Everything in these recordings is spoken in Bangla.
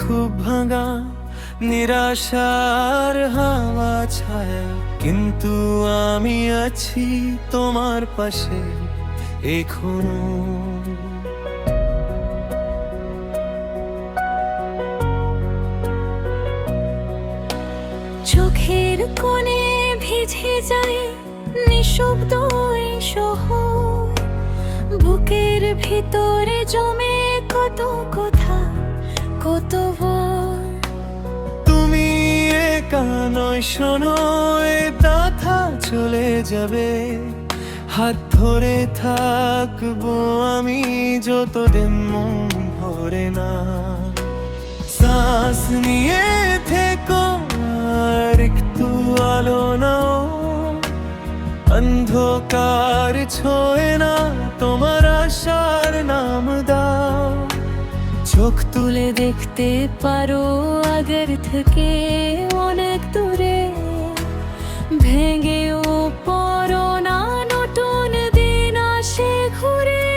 খুব ভাঙা, নিরাশার হাওয়া ছায়া, কিন্তু আমি আছি তোমার পাশে এখনো। চোখের কোণে ভিজে যায় নিঃশব্দ এই শহর, বুকের ভিতরে জমে কত কথা, কত ভয়। তুমি একা নয়, শোনো, এ ব্যথা চলে যাবে। হাত ধরে থাকবো আমি যতদিন মন ভরে না। শ্বাস নিয়ে থেকো, আর একটু আলো নাও। অন্ধকার ছোঁয় না, তোমার আশার নাম দাও। চোখ তুলে দেখতে পারো আগের থেকে অনেক দূরে, ভেঙেও পড়ো না, নতুন দিন আসে ঘুরে।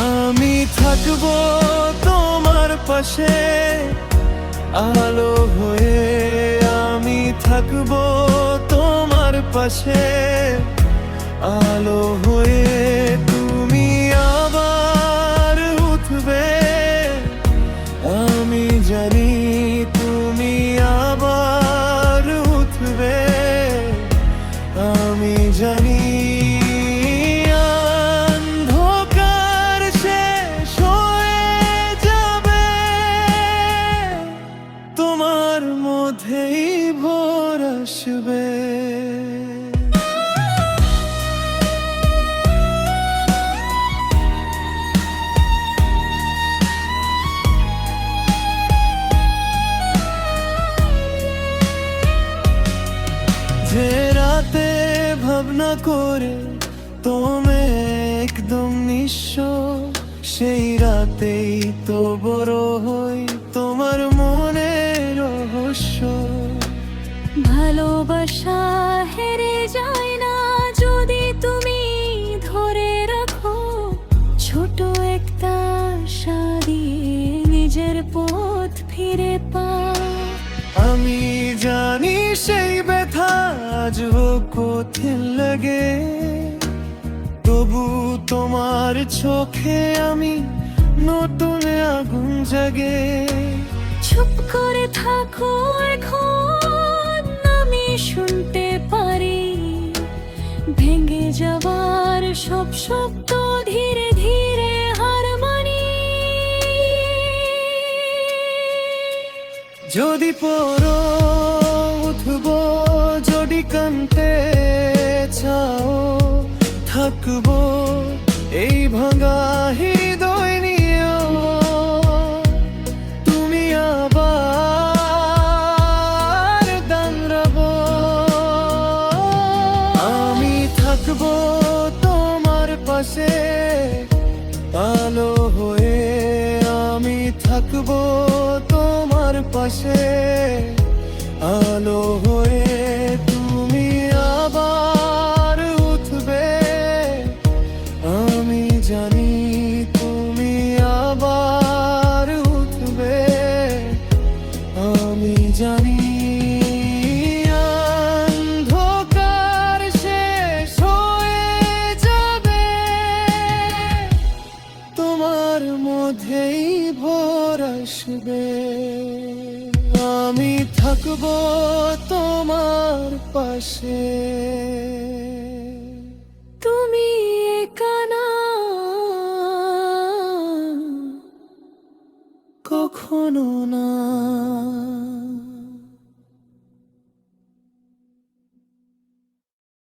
আমি থাকবো তোমার পাশে আলো হয়ে, আমি থাকবো তোমার পাশে আলো হয়ে। তুমি আবার উঠবে, আমি জানি তুমি আবার উঠবে, আমি জানি। অন্ধকার শেষ হয়ে যাবে, তোমার মধ্যেই ভোর আসবে। যে রাতে ভাবনা করে তুমি একদম নিঃস্ব, সেই রাতেই তো বড় হই তোমার মনের রহস্য। ভালোবাসা হেরে যায় না যদি তুমি ধরে রাখো, ছোট একটা আশা দিয়ে নিজের পথ ফিরে পাও। আমি জানি সেই ব্যথা আজও কঠিন লাগে, তবু তোমার চোখে আমি নতুন আগুন জাগে। চুপ করে থাকো এখন, আমি শুনতে পারি ভেঙে যাবার সব শব্দ ধীরে ধীরে হার মানি। যদি পড়ো উঠবো, যদি কানতে চাও থাকবো এই ভাঙা হৃদয় নিয়েও। তুমি আবার দাঁড়াবো, আমি থাকবো তোমার পাশে আলো হয়ে, আমি থাকবো তোমার পাশে আলো হয়ে। তুমি আবার উঠবে, আমি জানি তুমি আবার উঠবে, আমি জানি। অন্ধকার শেষ হয়ে যাবে, তোমার মধ্যেই ভোর আসবে। আমি থাকবো তোমার পাশে। তুমি একা না, কখনো না।